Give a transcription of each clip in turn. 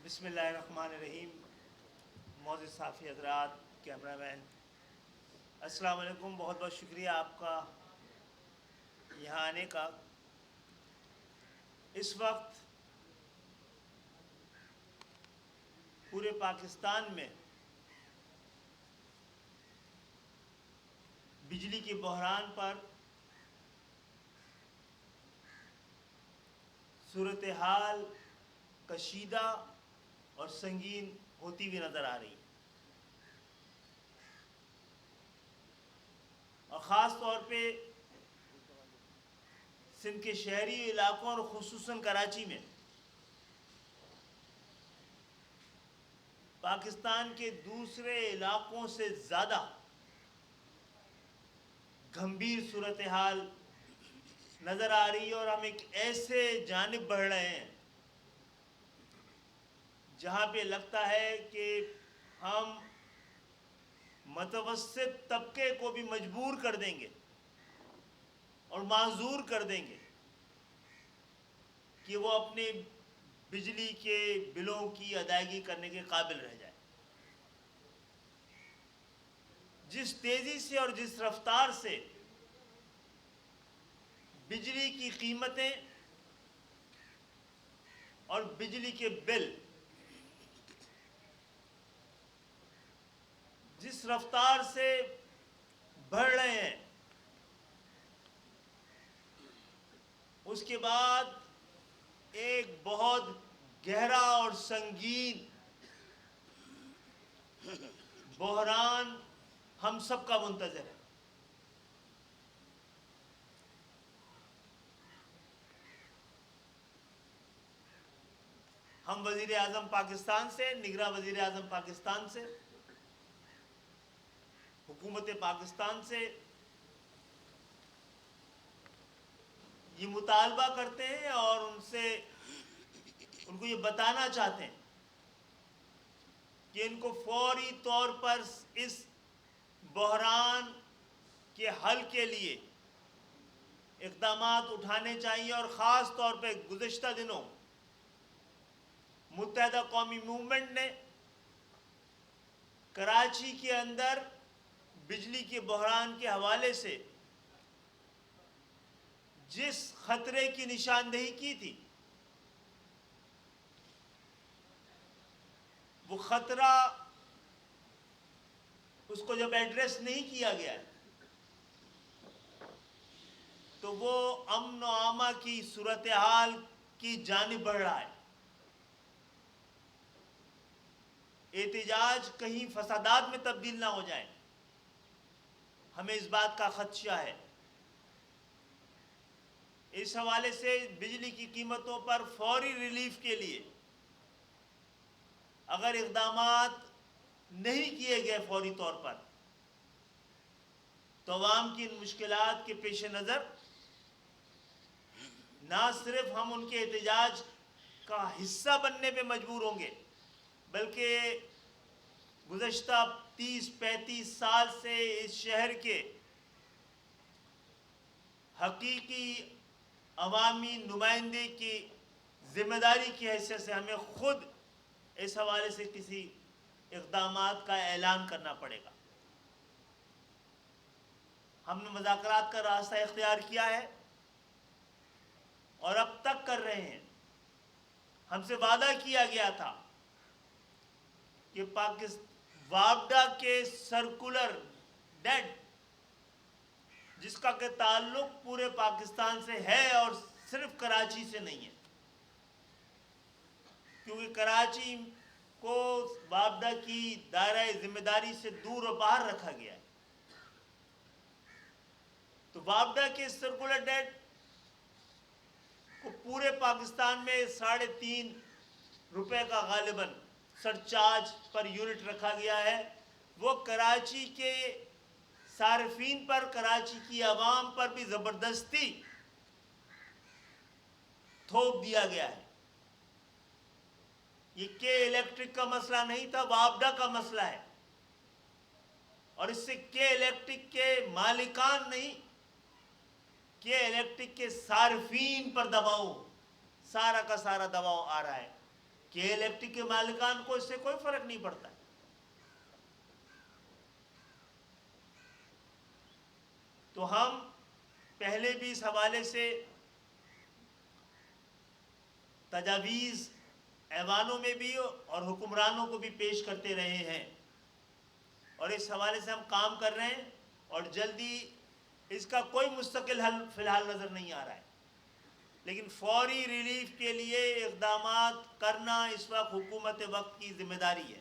بسم اللہ الرحمن الرحیم. معزز صحافی حضرات، کیمرہ مین، السلام علیکم. بہت بہت شکریہ آپ کا یہاں آنے کا. اس وقت پورے پاکستان میں بجلی کے بحران پر صورتحال کشیدہ اور سنگین ہوتی ہوئی نظر آ رہی ہے، اور خاص طور پہ سندھ کے شہری علاقوں اور خصوصاً کراچی میں پاکستان کے دوسرے علاقوں سے زیادہ گھمبیر صورتحال نظر آ رہی ہے. اور ہم ایک ایسے جانب بڑھ رہے ہیں جہاں پہ لگتا ہے کہ ہم متوسط طبقے کو بھی مجبور کر دیں گے اور معذور کر دیں گے کہ وہ اپنے بجلی کے بلوں کی ادائیگی کرنے کے قابل رہ جائے. جس تیزی سے اور جس رفتار سے بجلی کی قیمتیں اور بجلی کے بل جس رفتار سے بڑھ رہے ہیں، اس کے بعد ایک بہت گہرا اور سنگین بحران ہم سب کا منتظر ہے. ہم وزیر اعظم پاکستان سے، نگراں وزیر اعظم پاکستان سے، حکومت پاکستان سے یہ مطالبہ کرتے ہیں اور ان کو یہ بتانا چاہتے ہیں کہ ان کو فوری طور پر اس بحران کے حل کے لیے اقدامات اٹھانے چاہیے. اور خاص طور پہ گزشتہ دنوں متحدہ قومی موومنٹ نے کراچی کے اندر بجلی کے بحران کے حوالے سے جس خطرے کی نشاندہی کی تھی، وہ خطرہ اس کو جب ایڈریس نہیں کیا گیا ہے تو وہ امن و امان کی صورتحال کی جانب بڑھ رہا ہے. احتجاج کہیں فسادات میں تبدیل نہ ہو جائے، ہمیں اس بات کا خدشہ ہے. اس حوالے سے بجلی کی قیمتوں پر فوری ریلیف کے لیے اگر اقدامات نہیں کیے گئے فوری طور پر تو عوام کی ان مشکلات کے پیش نظر نہ صرف ہم ان کے احتجاج کا حصہ بننے پہ مجبور ہوں گے، بلکہ گزشتہ 30-35 سال سے اس شہر کے حقیقی عوامی نمائندے کی ذمہ داری کی حیثیت سے ہمیں خود اس حوالے سے کسی اقدامات کا اعلان کرنا پڑے گا. ہم نے مذاکرات کا راستہ اختیار کیا ہے اور اب تک کر رہے ہیں. ہم سے وعدہ کیا گیا تھا کہ وابڈا کے سرکولر ڈیٹ جس کا کہ تعلق پورے پاکستان سے ہے اور صرف کراچی سے نہیں ہے، کیونکہ کراچی کو وابڈا کی دائرہ ذمہ داری سے دور و باہر رکھا گیا ہے. تو وابڈا کے سرکولر ڈیٹ کو پورے پاکستان میں 3.5 روپے کا غالباً سرچارج پر یونٹ رکھا گیا ہے. وہ کراچی کے صارفین پر، کراچی کی عوام پر بھی زبردستی تھوپ دیا گیا ہے. یہ کے الیکٹرک کا مسئلہ نہیں تھا، وابڈا کا مسئلہ ہے. اور اس سے کے الیکٹرک کے مالکان نہیں، کے الیکٹرک کے صارفین پر دباؤ، سارا کا سارا دباؤ آ رہا ہے KLFT کے مالکان کو اس سے کوئی فرق نہیں پڑتا. تو ہم پہلے بھی اس حوالے سے تجاویز ایوانوں میں بھی اور حکمرانوں کو بھی پیش کرتے رہے ہیں، اور اس حوالے سے ہم کام کر رہے ہیں، اور جلدی اس کا کوئی مستقل حل فی الحال نظر نہیں آ رہا ہے. لیکن فوری ریلیف کے لیے اقدامات کرنا اس وقت حکومت وقت کی ذمہ داری ہے.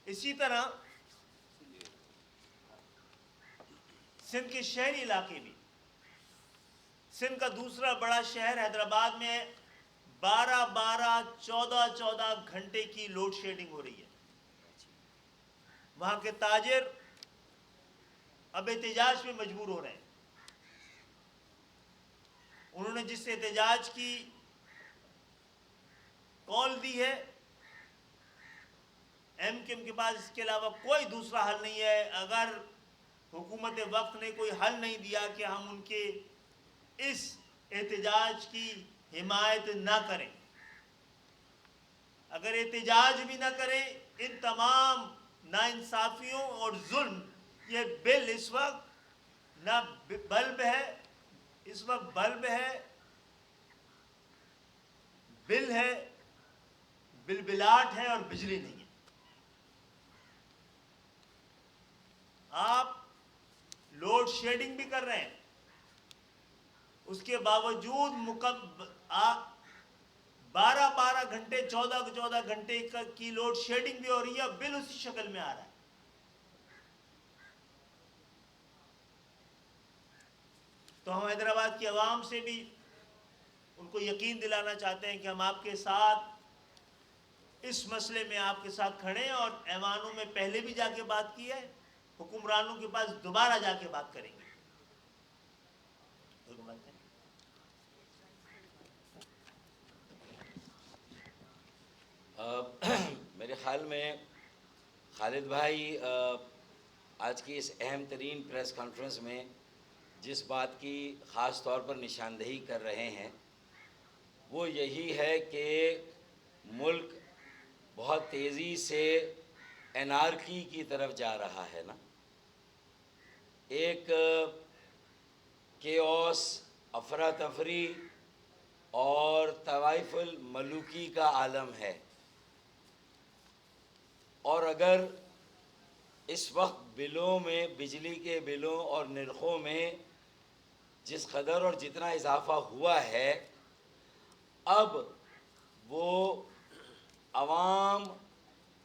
اسی طرح سندھ کے شہری علاقے بھی، سندھ کا دوسرا بڑا شہر حیدرآباد میں 14 گھنٹے کی لوڈ شیڈنگ ہو رہی ہے. وہاں کے تاجر اب احتجاج میں مجبور ہو رہے ہیں. انہوں نے جس احتجاج کی کال دی ہے، MKM کے پاس اس کے علاوہ کوئی دوسرا حل نہیں ہے. اگر حکومت وقت نے کوئی حل نہیں دیا کہ ہم ان کے اس احتجاج کی حمایت نہ کریں، اگر احتجاج بھی نہ کریں، ان تمام ناانصافیوں اور ظلم، یہ بل اس وقت نہ بلب ہے، اس وقت بلب ہے، بل ہے، بلبلاٹ ہے، اور بجلی نہیں ہے. آپ لوڈ شیڈنگ بھی کر رہے ہیں، اس کے باوجود 12 گھنٹے 14 گھنٹے کی لوڈ شیڈنگ بھی ہو رہی ہے، بل اسی شکل میں آ رہا ہے. تو ہم حیدرآباد کی عوام سے بھی ان کو یقین دلانا چاہتے ہیں کہ ہم آپ کے ساتھ اس مسئلے میں آپ کے ساتھ کھڑے ہیں، اور ایوانوں میں پہلے بھی جا کے بات کی ہے، حکمرانوں کے پاس دوبارہ جا کے بات کریں گے. میرے خیال میں خالد بھائی آج کی اس اہم ترین پریس کانفرنس میں جس بات کی خاص طور پر نشاندہی کر رہے ہیں وہ یہی ہے کہ ملک بہت تیزی سے انارکی کی طرف جا رہا ہے نا. ایک کیوس، افراتفری اور طوائف الملوکی کا عالم ہے. اور اگر اس وقت بلوں میں، بجلی کے بلوں اور نرخوں میں جس قدر اور جتنا اضافہ ہوا ہے، اب وہ عوام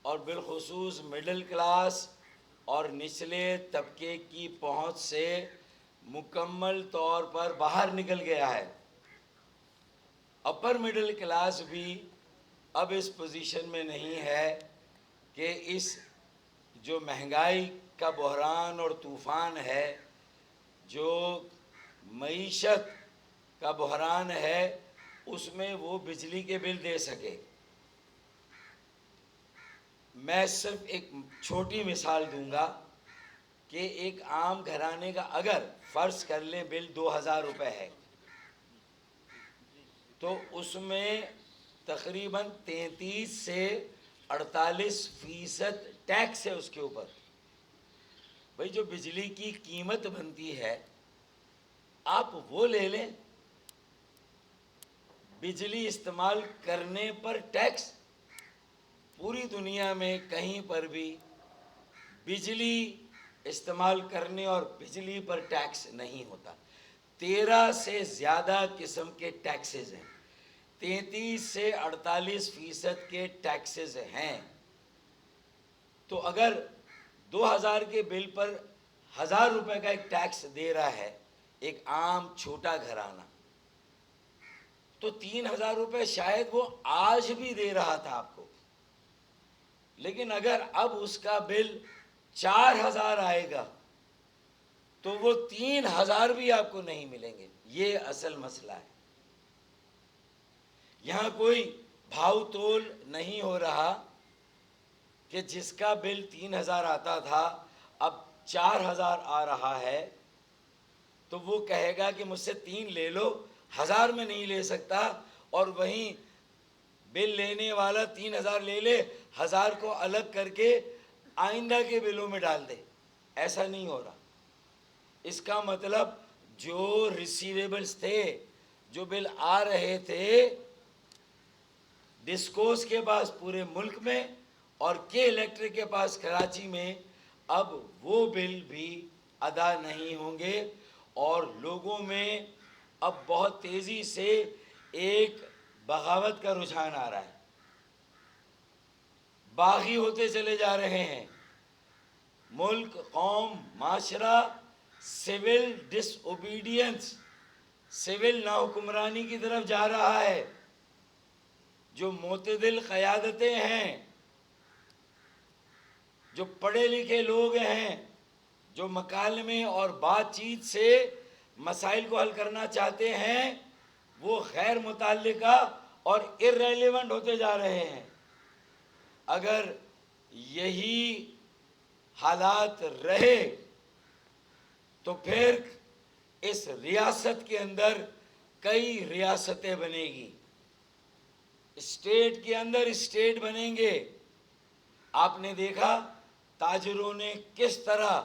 اور بالخصوص مڈل کلاس اور نچلے طبقے کی پہنچ سے مکمل طور پر باہر نکل گیا ہے. اپر مڈل کلاس بھی اب اس پوزیشن میں نہیں ہے کہ اس جو مہنگائی کا بحران اور طوفان ہے، جو معیشت کا بحران ہے، اس میں وہ بجلی کے بل دے سکے. میں صرف ایک چھوٹی مثال دوں گا کہ ایک عام گھرانے کا اگر فرض کر لیں بل 2000 روپے ہے تو اس میں تقریباً 33 سے 48% ٹیکس ہے اس کے اوپر. بھئی جو بجلی کی قیمت بنتی ہے آپ وہ لے لیں، بجلی استعمال کرنے پر ٹیکس. پوری دنیا میں کہیں پر بھی بجلی استعمال کرنے اور بجلی پر ٹیکس نہیں ہوتا. 13 سے زیادہ قسم کے ٹیکسز ہیں، 33 سے 48% کے ٹیکسز ہیں. تو اگر 2000 کے بل پر 1000 روپے کا ایک ٹیکس دے رہا ہے ایک عام چھوٹا گھرانہ، تو 3000 روپے شاید وہ آج بھی دے رہا تھا آپ کو. لیکن اگر اب اس کا بل 4000 آئے گا تو وہ 3000 بھی آپ کو نہیں ملیں گے. یہ اصل مسئلہ ہے. یہاں کوئی بھاؤ تول نہیں ہو رہا کہ جس کا بل 3000 آتا تھا اب 4000 آ رہا ہے تو وہ کہے گا کہ مجھ سے 3 لے لو، 1000 میں نہیں لے سکتا اور وہیں بل لینے والا 3000 لے لے، 1000 کو الگ کر کے آئندہ کے بلوں میں ڈال دے. ایسا نہیں ہو رہا. اس کا مطلب جو ریسیویبلز تھے، جو بل آ رہے تھے ڈسکوز کے پاس پورے ملک میں اور کے الیکٹرک کے پاس کراچی میں، اب وہ بل بھی ادا نہیں ہوں گے. اور لوگوں میں اب بہت تیزی سے ایک بغاوت کا رجحان آ رہا ہے. باغی ہوتے چلے جا رہے ہیں. ملک، قوم، معاشرہ سول ڈس اوبیڈینس، سول ناحکمرانی کی طرف جا رہا ہے. جو معتدل قیادتیں ہیں، جو پڑھے لکھے لوگ ہیں، جو مکالمے اور بات چیت سے مسائل کو حل کرنا چاہتے ہیں، وہ غیر متعلقہ اور irrelevant ہوتے جا رہے ہیں. اگر یہی حالات رہے تو پھر اس ریاست کے اندر کئی ریاستیں بنے گی، اسٹیٹ کے اندر اسٹیٹ بنیں گے. آپ نے دیکھا تاجروں نے کس طرح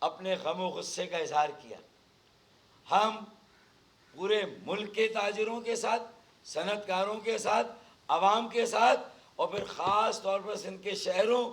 اپنے غم و غصے کا اظہار کیا. ہم پورے ملک کے تاجروں کے ساتھ، صنعت کاروں کے ساتھ، عوام کے ساتھ اور پھر خاص طور پر سندھ کے شہروں